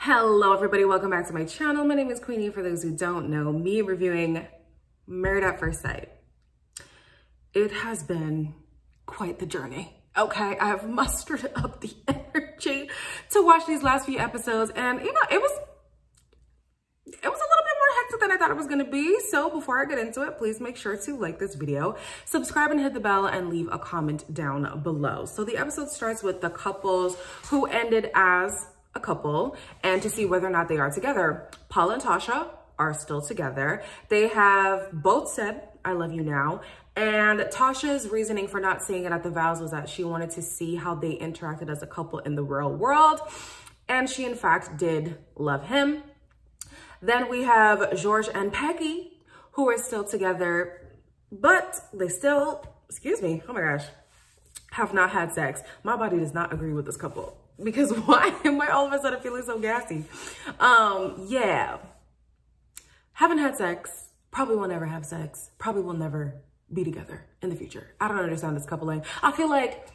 Hello everybody, welcome back to my channel. My name is Queenie. For those who don't know, me reviewing Married at First Sight. It has been quite the journey. Okay, I have mustered up the energy to watch these last few episodes, and you know, it was a little bit more hectic than I thought it was gonna be. So before I get into it, please make sure to like this video, subscribe and hit the bell, and leave a comment down below. So the episode starts with the couples who ended as a couple and to see whether or not they are together. Paul and Tasha are still together. They have both said, "I love you now." And Tasha's reasoning for not saying it at the vows was that she wanted to see how they interacted as a couple in the real world. And she in fact did love him. Then we have George and Peggy, who are still together, but they still, excuse me, oh my gosh, have not had sex. My body does not agree with this couple. Because why am I all of a sudden feeling so gassy? Yeah. Haven't had sex, probably will never have sex, probably will never be together in the future. I don't understand this coupling. I feel like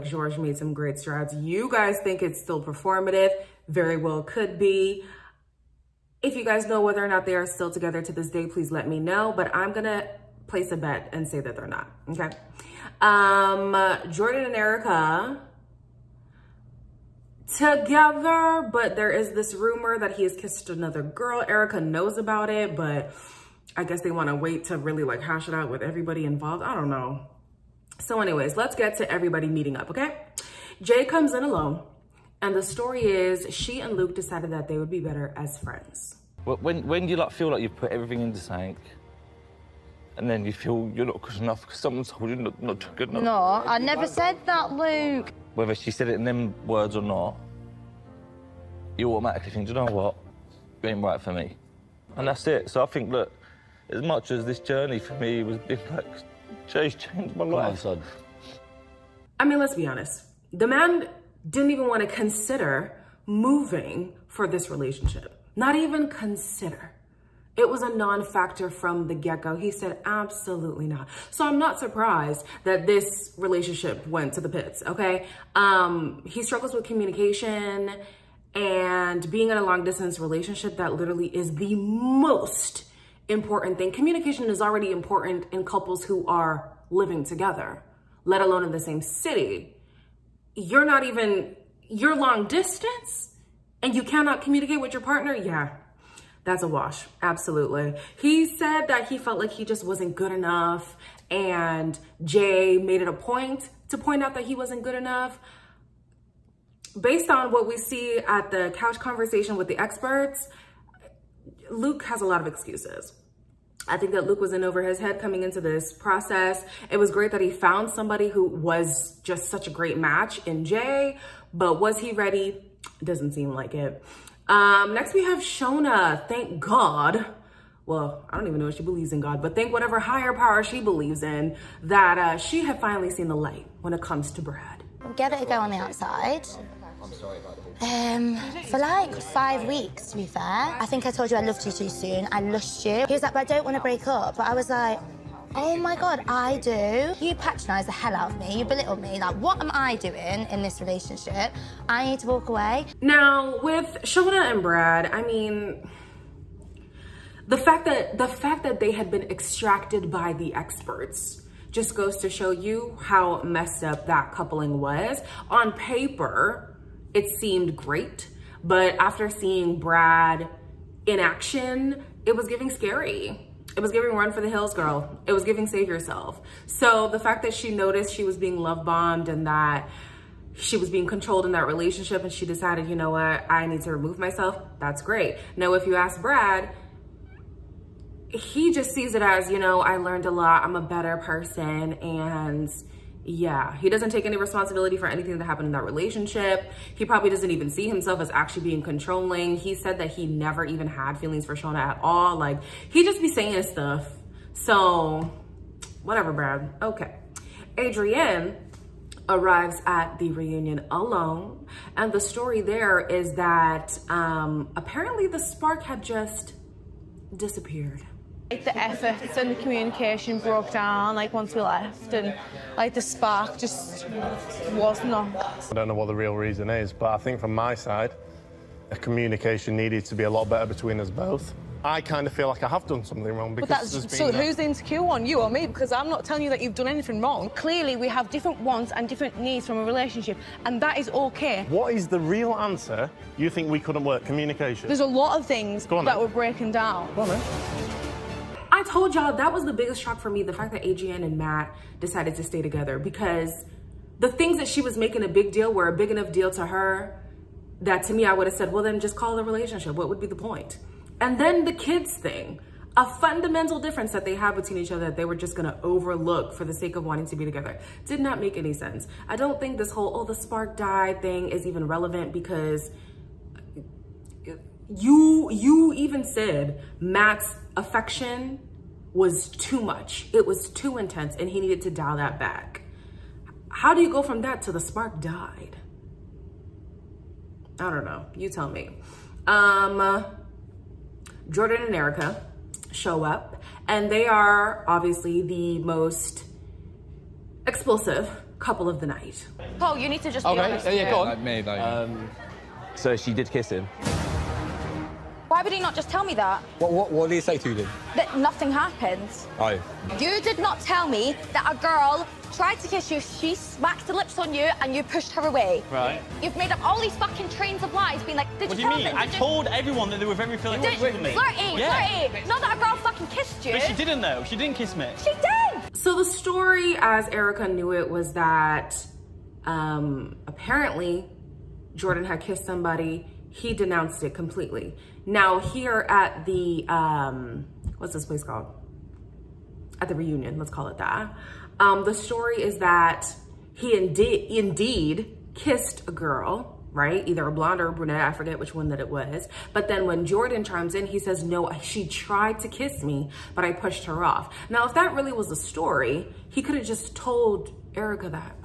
George made some great strides. You guys think it's still performative, very well could be. If you guys know whether or not they are still together to this day, please let me know, but I'm gonna place a bet and say that they're not, okay? Jordan and Erica, together, but there is this rumor that he has kissed another girl. Erica knows about it, but I guess they want to wait to really like hash it out with everybody involved. I don't know. So anyways, let's get to everybody meeting up, okay? Jay comes in alone, and the story is she and Luke decided that they would be better as friends. When you like feel like you've put everything into something, and then you feel you're not good enough because someone's told you not good enough. No, I never said that, Luke. Whether she said it in them words or not, you automatically think, do you know what? You ain't right for me. And that's it. So I think, look, as much as this journey for me was been like, Jay's changed my life. Son. I mean, let's be honest. The man didn't even want to consider moving for this relationship. Not even consider. It was a non-factor from the get-go. He said, absolutely not. So I'm not surprised that this relationship went to the pits, okay? He struggles with communication, and being in a long-distance relationship, that literally is the most important thing. Communication is already important in couples who are living together, let alone in the same city. You're long distance, and you cannot communicate with your partner? Yeah. That's a wash, absolutely. He said that he felt like he just wasn't good enough, and Jay made it a point to point out that he wasn't good enough. Based on what we see at the couch conversation with the experts, Luke has a lot of excuses. I think that Luke was in over his head coming into this process. It was great that he found somebody who was just such a great match in Jay, but was he ready? Doesn't seem like it. Next we have Shona. Thank God. Well, I don't even know if she believes in God, but thank whatever higher power she believes in that she had finally seen the light when it comes to Brad. Give it a go on the outside. I'm sorry about the For like 5 weeks, to be fair. I think I told you I loved you too soon. I lushed you. He was like, but I don't want to break up. But I was like, oh my God, I do. You patronise the hell out of me. You belittle me. Like, what am I doing in this relationship? I need to walk away. Now, with Shona and Brad, I mean, the fact that they had been extracted by the experts just goes to show you how messed up that coupling was. On paper, it seemed great, but after seeing Brad in action, it was giving scary. It was giving run for the hills, girl. It was giving save yourself. So the fact that she noticed she was being love bombed and that she was being controlled in that relationship, and she decided, you know what, I need to remove myself, that's great. Now, if you ask Brad, he just sees it as, you know, I learned a lot, I'm a better person, and yeah, he doesn't take any responsibility for anything that happened in that relationship. He probably doesn't even see himself as actually being controlling. He said that he never even had feelings for Shona at all. Like, he just be saying stuff. So, whatever, Brad. Okay. Adrien arrives at the reunion alone. And the story there is that apparently the spark had just disappeared. Like the efforts and the communication broke down like once we left, and like the spark just was not. I don't know what the real reason is, but I think from my side, communication needed to be a lot better between us both. I kind of feel like I have done something wrong because so who's the insecure one, you or me? Because I'm not telling you that you've done anything wrong. Clearly, we have different wants and different needs from a relationship, and that is okay. What is the real answer you think we couldn't work? Communication? There's a lot of things that were breaking down. Go on, then. I told y'all that was the biggest shock for me, the fact that Adrien and Matt decided to stay together, because the things that she was making a big deal were a big enough deal to her that to me, I would have said, well, then just call it a relationship. What would be the point? And then the kids thing, a fundamental difference that they have between each other that they were just gonna overlook for the sake of wanting to be together, did not make any sense. I don't think this whole, oh, the spark died thing is even relevant, because you even said Matt's affection was too much. It was too intense and he needed to dial that back. How do you go from that to the spark died? I don't know, you tell me. Jordan and Erica show up, and they are obviously the most explosive couple of the night. Paul, you need to just be honest. Okay, yeah, go on. Like me, like So she did kiss him. Why would he not just tell me that? What did he say to you then? That nothing happened. Oh. You did not tell me that a girl tried to kiss you, she smacked the lips on you, and you pushed her away. Right. You've made up all these fucking trains of lies, being like, did What do you you tell mean? them? I told everyone that they were very flirty with me. Flirty, flirty. Not that a girl fucking kissed you. But she didn't though. She didn't kiss me. She did. So the story, as Erica knew it, was that apparently Jordan had kissed somebody. He denounced it completely. Now here at the, what's this place called? At the reunion, let's call it that. The story is that he indeed kissed a girl, right? Either a blonde or a brunette, I forget which one that it was. But then when Jordan chimes in, he says, no, she tried to kiss me, but I pushed her off. Now, if that really was the story, he could have just told Erica that.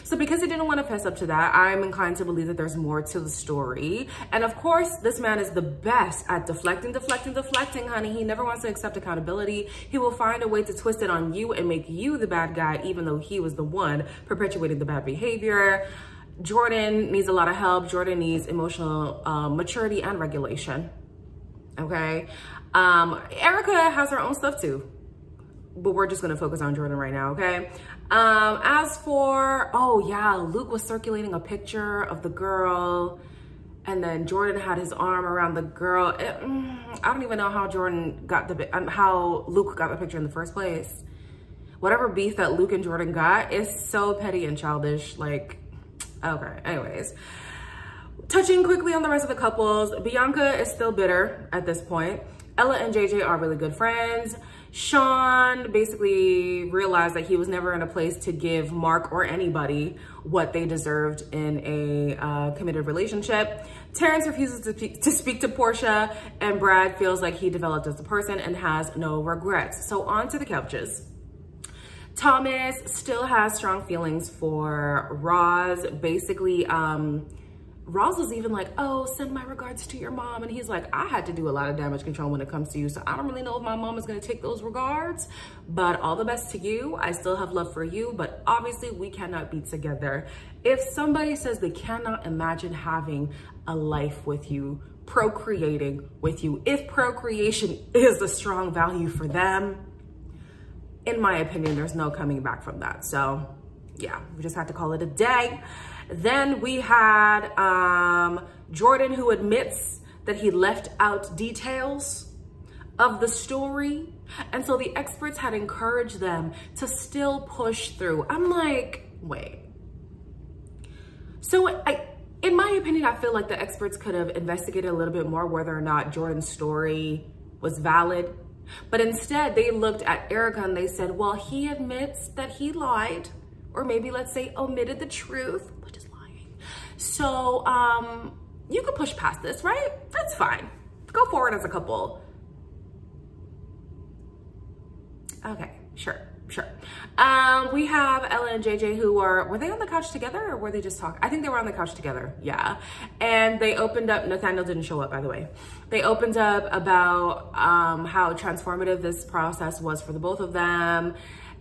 So because he didn't want to fess up to that, I'm inclined to believe that there's more to the story. And of course, this man is the best at deflecting, honey. He never wants to accept accountability. He will find a way to twist it on you and make you the bad guy, even though he was the one perpetuating the bad behavior. Jordan needs a lot of help. Jordan needs emotional maturity and regulation, okay? Erica has her own stuff too, but we're just gonna focus on Jordan right now, okay? As for, oh yeah, Luke was circulating a picture of the girl, and then Jordan had his arm around the girl. I don't even know how how Luke got the picture in the first place. Whatever beef that Luke and Jordan got is so petty and childish, like, okay, anyways. Touching quickly on the rest of the couples, Bianca is still bitter at this point. Ella and JJ are really good friends. Sean basically realized that he was never in a place to give Mark or anybody what they deserved in a committed relationship. Terrence refuses to speak to Portia, and Brad feels like he developed as a person and has no regrets. So on to the couches. Thomas still has strong feelings for Roz. Basically, Roz was even like, oh, send my regards to your mom. And he's like, I had to do a lot of damage control when it comes to you. So I don't really know if my mom is gonna take those regards, but all the best to you. I still have love for you, but obviously we cannot be together. If somebody says they cannot imagine having a life with you, procreating with you, if procreation is a strong value for them, in my opinion, there's no coming back from that. So yeah, we just had to call it a day. Then we had Jordan, who admits that he left out details of the story. And so the experts had encouraged them to still push through. I'm like, wait. So in my opinion, I feel like the experts could have investigated a little bit more whether or not Jordan's story was valid. But instead, they looked at Erica and they said, well, he admits that he lied, or maybe let's say omitted the truth, which is lying. So you could push past this, right? That's fine. Go forward as a couple. Okay, sure. We have Ella and JJ, who were they on the couch together, or were they just talking? I think they were on the couch together, yeah. And they opened up, Nathaniel didn't show up, by the way. They opened up about how transformative this process was for the both of them.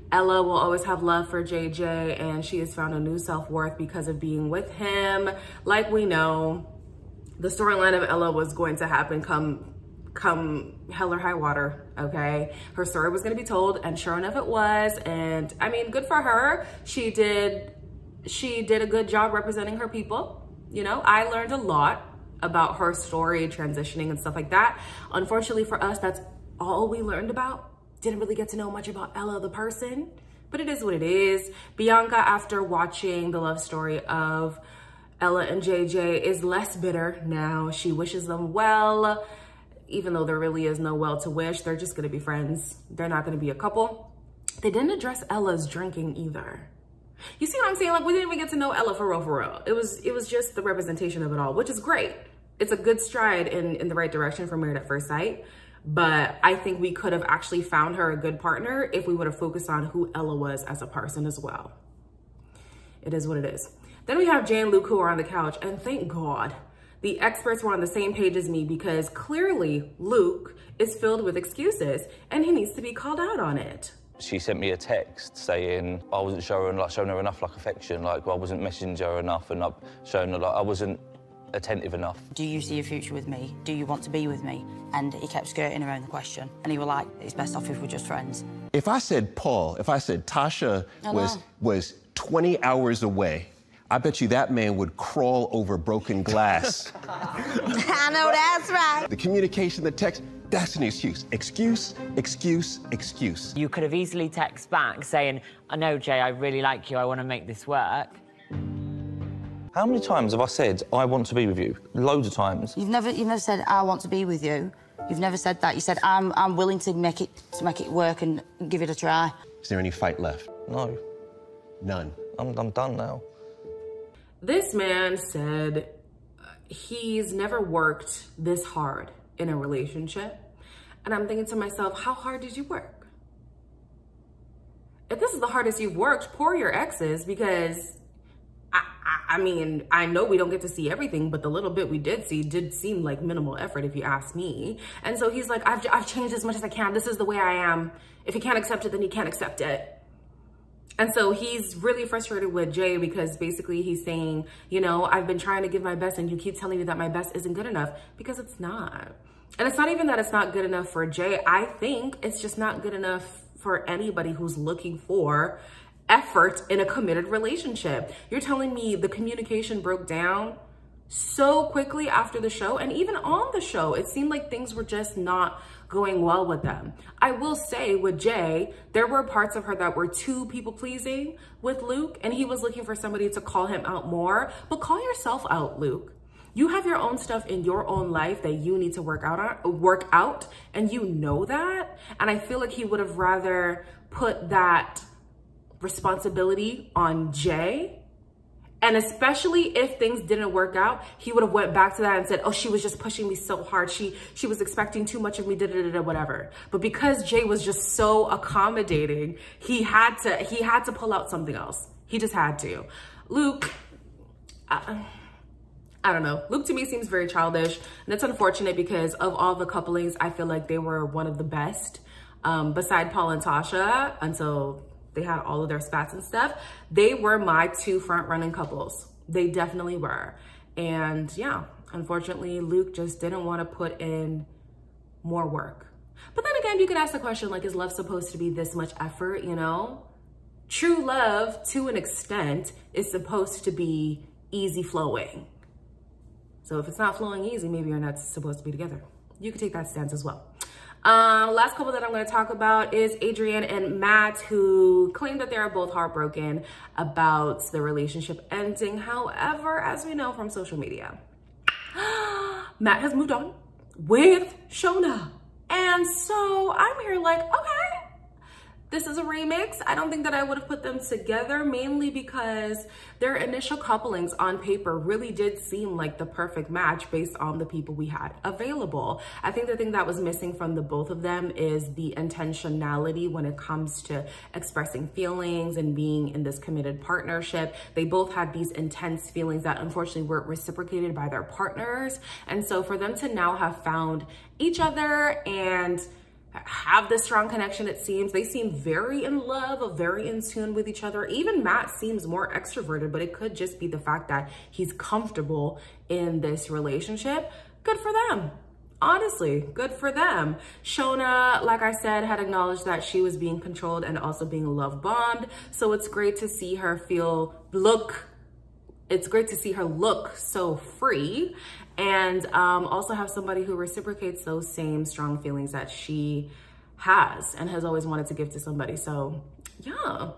Ella will always have love for JJ, and she has found a new self-worth because of being with him. Like we know, The storyline of Ella was going to happen come hell or high water, okay? Her story was gonna be told, and sure enough it was. And I mean, good for her. She did a good job representing her people. You know, I learned a lot about her story, transitioning and stuff like that. Unfortunately for us, that's all we learned about. Didn't really get to know much about Ella the person, but it is what it is. Bianca, after watching the love story of Ella and JJ, is less bitter now. She wishes them well, even though there really is no well to wish. They're just gonna be friends. They're not gonna be a couple. They didn't address Ella's drinking either. You see what I'm saying? Like, we didn't even get to know Ella for real. It was just the representation of it all, which is great. It's a good stride in the right direction for Married at First Sight. But I think we could have actually found her a good partner if we would have focused on who Ella was as a person as well. It is what it is. Then we have Janluk, who are on the couch, and thank God the experts were on the same page as me, because clearly Luke is filled with excuses and he needs to be called out on it. She sent me a text saying I wasn't showing her enough affection, I wasn't messaging her enough, and showing her I wasn't attentive enough. Do you see a future with me? Do you want to be with me? And he kept skirting around the question, and he was like, it's best off if we're just friends. If I said Tasha was 20 hours away, I bet you that man would crawl over broken glass. I know that's right. The communication, the text, that's an excuse. Excuse. You could have easily texted back saying, I know, Jay, I really like you, I want to make this work. How many times have I said, I want to be with you? Loads of times. You've never said, I want to be with you. You've never said that. You said, I'm willing to make it work and give it a try. Is there any fight left? No. None. I'm done now. This man said he's never worked this hard in a relationship. And I'm thinking to myself, how hard did you work? If this is the hardest you've worked, pour your exes, because I mean, I know we don't get to see everything, but the little bit we did see did seem like minimal effort, if you ask me. And so he's like, I've changed as much as I can. This is the way I am. If he can't accept it, then he can't accept it. And so he's really frustrated with Jay, because basically he's saying, you know, I've been trying to give my best and you keep telling me that my best isn't good enough, because it's not. And it's not even that it's not good enough for Jay. I think it's just not good enough for anybody who's looking for effort in a committed relationship. You're telling me the communication broke down so quickly after the show, and even on the show, it seemed like things were just not going well with them. I will say with Jay, there were parts of her that were too people-pleasing with Luke, and he was looking for somebody to call him out more. But call yourself out, Luke. You have your own stuff in your own life that you need to work out, and you know that. And I feel like he would have rather put that responsibility on Jay. And especially if things didn't work out, he would have went back to that and said, oh, she was just pushing me so hard. She was expecting too much of me, whatever. But because Jay was just so accommodating, he had to pull out something else. He just had to. Luke, I don't know. Luke to me seems very childish, and it's unfortunate because of all the couplings, I feel like they were one of the best. Beside Paul and Tasha, until they had all of their spats and stuff, they were my two front-running couples. They definitely were. And yeah, unfortunately, Luke just didn't want to put in more work. But then again, you could ask the question, like, is love supposed to be this much effort, you know? True love, to an extent, is supposed to be easy flowing. So if it's not flowing easy, maybe you're not supposed to be together. You could take that stance as well. Last couple that I'm going to talk about is Adrien and Matt, who claim that they are both heartbroken about the relationship ending. However, as we know from social media, Matt has moved on with Shona. And so I'm here like, okay, this is a remix. I don't think that I would have put them together, mainly because their initial couplings on paper really did seem like the perfect match based on the people we had available. I think the thing that was missing from the both of them is the intentionality when it comes to expressing feelings and being in this committed partnership. They both had these intense feelings that unfortunately weren't reciprocated by their partners. And so for them to now have found each other and have this strong connection, it seems. They seem very in love, very in tune with each other. Even Matt seems more extroverted, but it could just be the fact that he's comfortable in this relationship. Good for them. Honestly, good for them. Shona, like I said, had acknowledged that she was being controlled and also being love bombed. So it's great to see her it's great to see her look so free, and also have somebody who reciprocates those same strong feelings that she has and has always wanted to give to somebody. So yeah,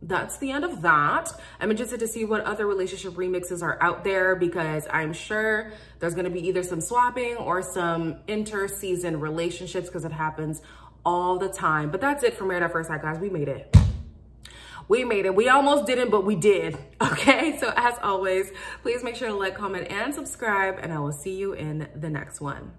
that's the end of that. I'm interested to see what other relationship remixes are out there, because I'm sure there's going to be either some swapping or some inter-season relationships, because it happens all the time. But that's it for Married at First Sight, guys. We made it. We made it. We almost didn't, but we did. Okay, so as always, please make sure to like, comment, and subscribe, and I will see you in the next one.